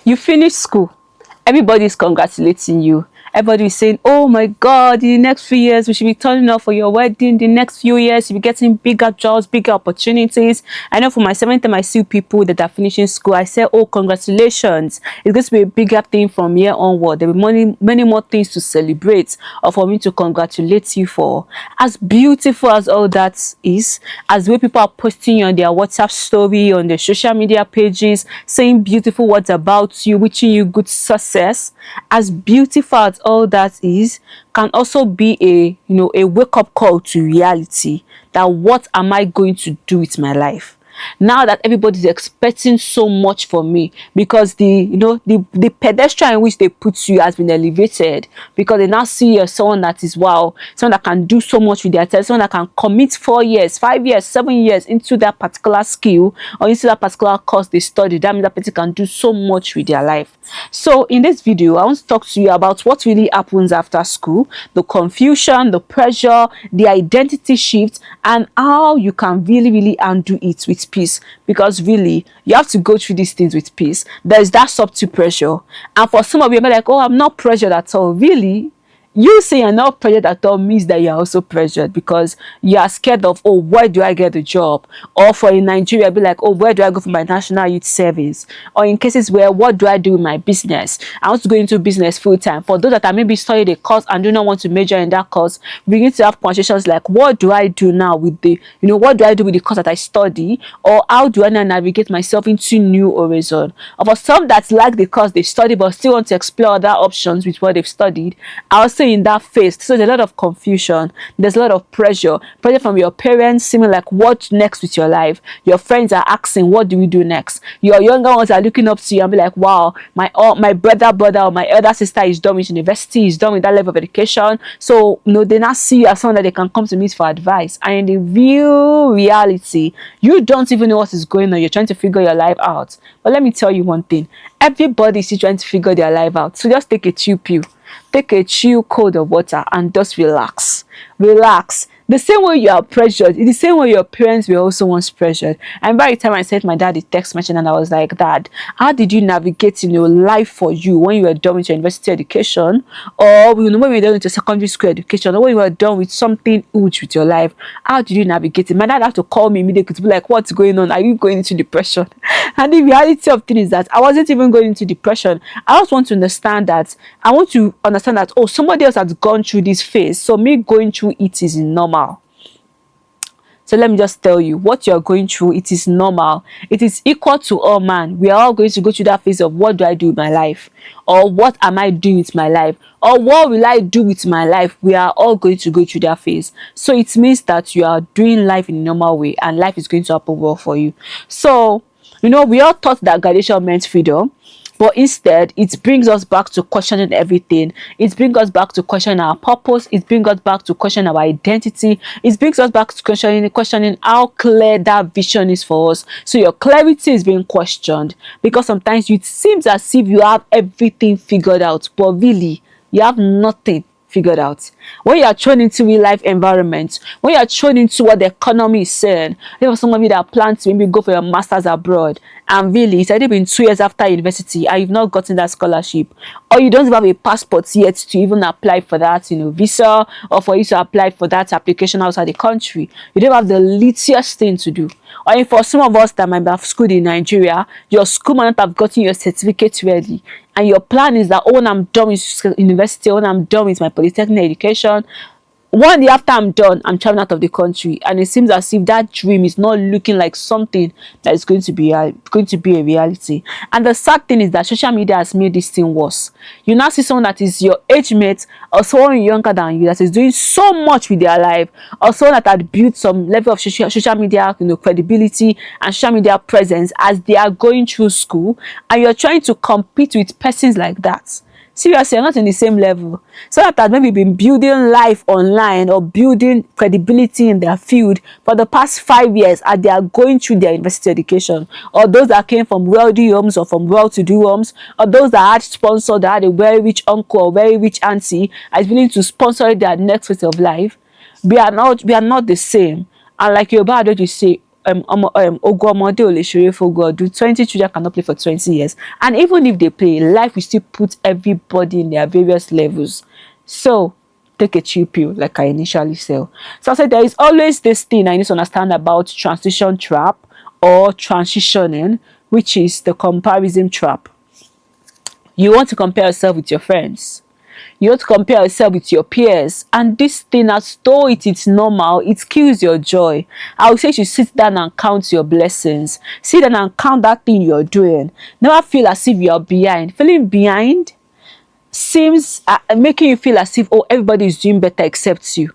You finish school, everybody's congratulating you. Everybody is saying, oh my God, in the next few years, we should be turning up for your wedding. The next few years, you'll be getting bigger jobs, bigger opportunities. I know for my seventh time, I see people that are finishing school. I say, oh, congratulations. It's going to be a bigger thing from here onward. There will be many more things to celebrate or for me to congratulate you for. As beautiful as all that is, as the way people are posting on their WhatsApp story, on their social media pages, saying beautiful words about you, wishing you good success, as beautiful as all that is, can also be a wake-up call to reality, that what am I going to do with my life now that everybody's expecting so much from me, because the pedestal in which they put you has been elevated, because they now see you as someone that is someone that can do so much with their time, someone that can commit 4 years, 5 years, 7 years into that particular skill or into that particular course they study. That means that person can do so much with their life. So in this video, I want to talk to you about what really happens after school, the confusion, the pressure, the identity shift, and how you can really undo it with peace. Because really, you have to go through these things with peace. There's that subtle pressure, and for some of you, you're like, oh, I'm not pressured at all. Really? You say you're not pressured at all means that you're also pressured, because you are scared of, oh, where do I get the job? Or for in Nigeria, be like, oh, where do I go for my national youth service? Or in cases where, what do I do with my business? I want to go into business full time. For those that are maybe studying a course and do not want to major in that course, begin to have conversations like, what do I do now with what do I do with the course that I study? Or how do I now navigate myself into new horizon? Or for some that like the course they study but still want to explore other options with what they've studied, I also in that phase. So there's a lot of confusion, there's a lot of pressure from your parents, seeming like, what next with your life? Your friends are asking, what do we do next? Your younger ones are looking up to you and be like, wow, my brother or my elder sister is done with university, is done with that level of education, so they now see you as someone that they can come to meet for advice. And in the real reality, you don't even know what is going on. You're trying to figure your life out. But let me tell you one thing, everybody is still trying to figure their life out. So just take a chill pill, take a chill cold of water, and just relax. The same way you are pressured, the same way your parents were also once pressured. And by the time I sent my dad a text message and I was like, Dad, how did you navigate life for you when you were done with your university education, or when you were done with your secondary school education, or when you were done with something huge with your life? How did you navigate it? My dad had to call me immediately to be like, what's going on? Are you going into depression? And the reality of things is that I wasn't even going into depression. I just want to understand that, oh, somebody else has gone through this phase, so me going through it is normal. So let me just tell you, what you're going through, it is normal. It is equal to all man. We are all going to go through that phase of, what do I do with my life? Or what am I doing with my life? Or what will I do with my life? We are all going to go through that phase. So it means that you are doing life in a normal way, and life is going to happen well for you. So, we all thought that graduation meant freedom. But instead, it brings us back to questioning everything. It brings us back to questioning our purpose. It brings us back to questioning our identity. It brings us back to questioning how clear that vision is for us. So your clarity is being questioned, because sometimes it seems as if you have everything figured out, but really, you have nothing figured out. When you are thrown into real life environment, when you are thrown into what the economy is saying, there was some of you that plan to maybe go for your masters abroad, and really it's already been 2 years after university and you've not gotten that scholarship, or you don't even have a passport yet to even apply for that visa, or for you to apply for that application outside the country. You don't have the littlest thing to do. Or for some of us that might have schooled in Nigeria, your school might not have gotten your certificate ready, and your plan is that, oh, when I'm done with university, when I'm done with my polytechnic education, 1 day after I'm done, I'm traveling out of the country. And it seems as if that dream is not looking like something that is going to be a reality. And the sad thing is that social media has made this thing worse. You now see someone that is your age mate, or someone younger than you, that is doing so much with their life, or someone that had built some level of social media credibility and social media presence as they are going through school, and you're trying to compete with persons like that. Seriously, you're not in the same level. So that has maybe been building life online or building credibility in their field for the past 5 years as they are going through their university education, or those that came from wealthy homes or from well-to-do homes, or those that had sponsors, that had a very rich uncle or very rich auntie is willing to sponsor their next phase of life. We are not the same. And like Yoruba, don't you say, Ogomode ò lè ṣeré f'ógún ọdún. 20 children cannot play for 20 years. And even if they play, life will still put everybody in their various levels. So take a chill pill, like I initially said. So I said there is always this thing I need to understand about transition trap or transitioning, which is the comparison trap. You want to compare yourself with your friends. You want to compare yourself with your peers, and this thing, as though it is normal, it kills your joy. I would say you should sit down and count your blessings. Sit down and count that thing you're doing. Never feel as if you're behind. Feeling behind seems making you feel as if, oh, everybody is doing better except you.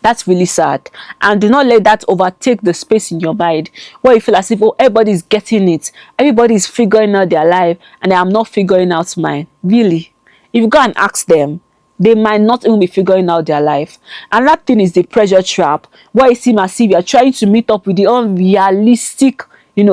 That's really sad. And do not let that overtake the space in your mind where you feel as if, oh, everybody is getting it. Everybody is figuring out their life and I am not figuring out mine. Really? If you go and ask them, they might not even be figuring out their life. And that thing is the pressure trap, where it seems as if you are trying to meet up with the unrealistic,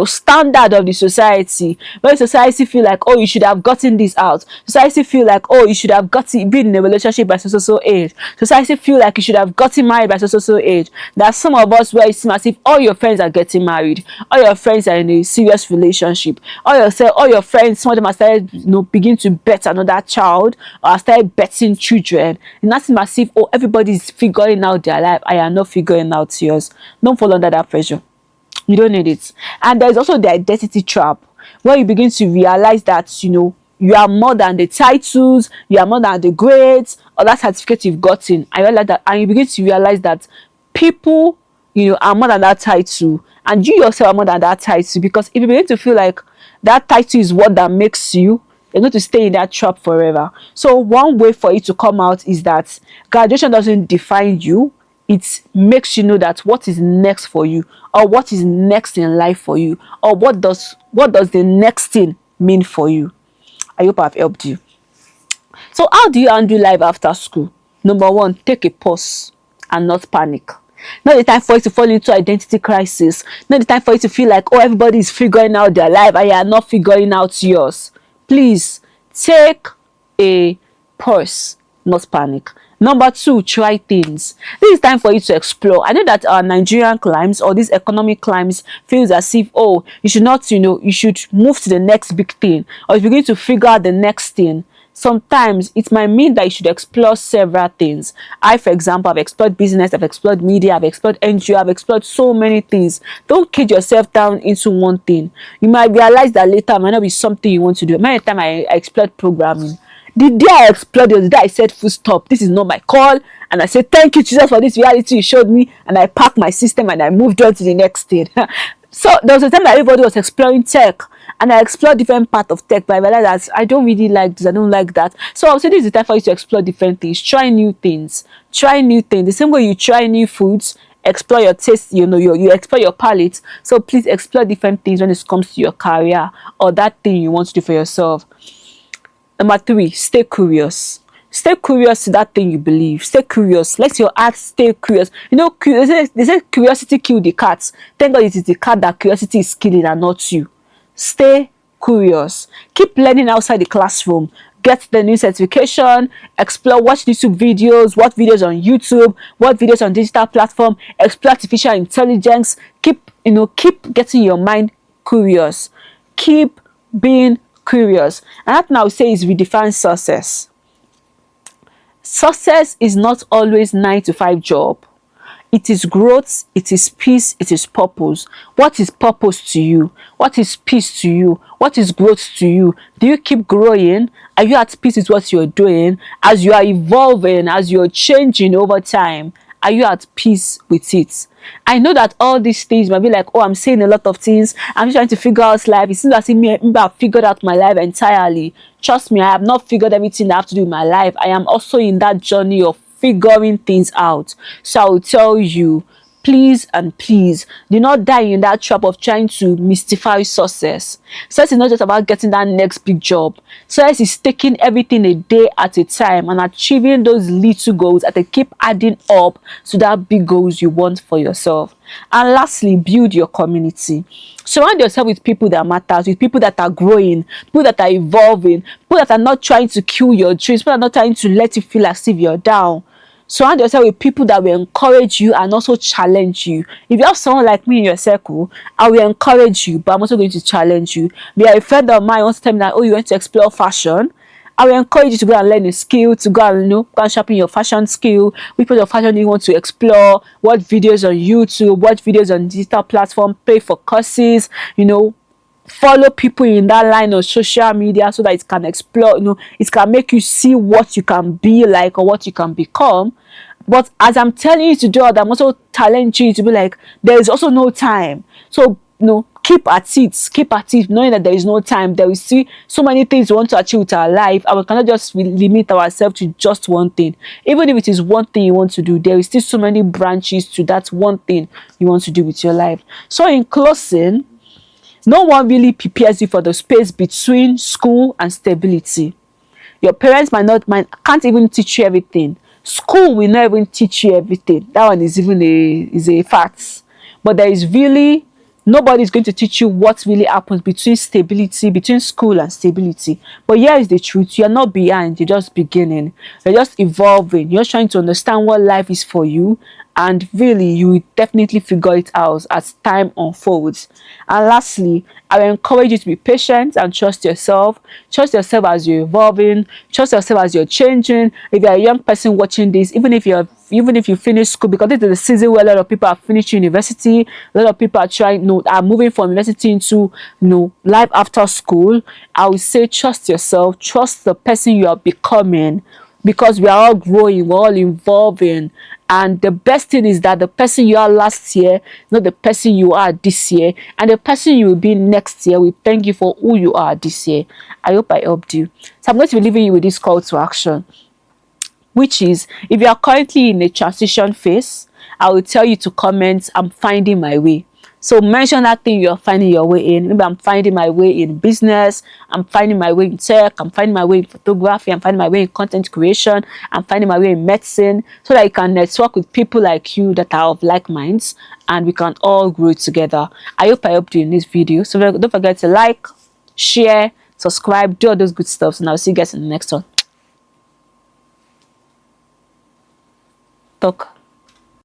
standard of the society. When society feel like, oh, you should have gotten this out. Society feel like, oh, you should have been in a relationship by so age. Society feel like you should have gotten married by so age. There are some of us where it seems as if all your friends are getting married, all your friends are in a serious relationship, all your friends, some of them are started, begin to bet another child or started betting children. And that seems as if, oh, everybody is figuring out their life. I am not figuring out yours. Don't fall under that pressure. You don't need it. And there's also the identity trap, where you begin to realize that you are more than the titles, you are more than the grades or that certificate you've gotten. I realize that, and you begin to realize that people are more than that title, and you yourself are more than that title. Because if you begin to feel like that title is what that makes you, you're going to stay in that trap forever. So one way for it to come out is that graduation doesn't define you. It makes you know that what is next for you, or what is next in life for you, or what does the next thing mean for you. I hope I've helped you. So how do you handle life after school? Number one, take a pause and not panic. Not the time for you to fall into identity crisis. Not the time for you to feel like, oh, everybody is figuring out their life and you are not figuring out yours. Please take a pause, not panic. Number two, try things. This is time for you to explore. I know that our Nigerian climes or these economic climes feels as if, oh, you should not, you should move to the next big thing, or you begin to figure out the next thing. Sometimes it might mean that you should explore several things. I, for example, have explored business, I've explored media, I've explored NGO, I've explored so many things. Don't kid yourself down into one thing. You might realize that later might not be something you want to do. Many times I explored programming. The day I exploded, the day I said full stop, this is not my call, and I said thank you Jesus for this reality you showed me, and I packed my system and I moved on to the next thing. So there was a time that everybody was exploring tech, and I explored different parts of tech, but I realized that I don't really like this, I don't like that. So I would say this is the time for you to explore different things. Try new things. The same way you try new foods, explore your taste, you explore your palate. So please explore different things when it comes to your career or that thing you want to do for yourself. Number three, stay curious. Stay curious to that thing you believe. Stay curious. Let your heart stay curious. They say curiosity killed the cat. Thank God it is the cat that curiosity is killing and not you. Stay curious. Keep learning outside the classroom. Get the new certification. Explore, watch YouTube videos. Watch videos on YouTube. Watch videos on digital platform. Explore artificial intelligence. Keep getting your mind curious. Keep being curious. And that now say is redefine success. Success is not always 9-to-5 job. It is growth, it is peace, it is purpose. What is purpose to you? What is peace to you? What is growth to you? Do you keep growing? Are you at peace with what you're doing? As you are evolving, as you're changing over time, are you at peace with it? I know that all these things might be like, oh, I'm saying a lot of things. I'm just trying to figure out life. It seems as if I've figured out my life entirely. Trust me, I have not figured everything I have to do in my life. I am also in that journey of figuring things out. So I will tell you, please and please do not die in that trap of trying to mystify success. Success is not just about getting that next big job. Success is taking everything a day at a time and achieving those little goals that they keep adding up to that big goals you want for yourself. And lastly, build your community. Surround yourself with people that matter, with people that are growing, people that are evolving, people that are not trying to kill your dreams, people that are not trying to let you feel as if you're down. Surround yourself with people that will encourage you and also challenge you. If you have someone like me in your circle, I will encourage you, but I'm also going to challenge you. Be a friend of mine wants to tell me that, oh, you want to explore fashion. I will encourage you to go and learn a skill, to go and, go and sharpen your fashion skill. Which part of fashion do you want to explore? Watch videos on YouTube, watch videos on digital platform, pay for courses, follow people in that line of social media so that it can explore, it can make you see what you can be like or what you can become. But as I'm telling you to do that, I'm also challenging you to be like, there is also no time. So, keep at it, knowing that there is no time. There is still so many things we want to achieve with our life, and we cannot just limit ourselves to just one thing. Even if it is one thing you want to do, there is still so many branches to that one thing you want to do with your life. So in closing, no one really prepares you for the space between school and stability. Your parents can't even teach you everything. School will not even teach you everything. That one is even a fact. But there is really nobody is going to teach you what really happens between school and stability. But here is the truth: you're not behind, you're just beginning, you're just evolving, you're trying to understand what life is for you, and really you will definitely figure it out as time unfolds. And lastly, I will encourage you to be patient and trust yourself. Trust yourself as you're evolving, trust yourself as you're changing. If you're a young person watching this, even if you finish school, because this is the season where a lot of people are finishing university, a lot of people are moving from university into life after school. I would say trust yourself, trust the person you are becoming, because we are all growing, we're all evolving. And the best thing is that the person you are last year is not the person you are this year, and the person you will be next year will thank you for who you are this year. I hope I helped you. So I'm going to be leaving you with this call to action, which is, if you are currently in a transition phase, I will tell you to comment, I'm finding my way. So mention that thing you're finding your way in. Maybe I'm finding my way in business, I'm finding my way in tech, I'm finding my way in photography, I'm finding my way in content creation, I'm finding my way in medicine, so that you can network with people like you that are of like minds, and we can all grow together. I hope I helped you in this video. So don't forget to like, share, subscribe, do all those good stuff, and I'll see you guys in the next one. Talk.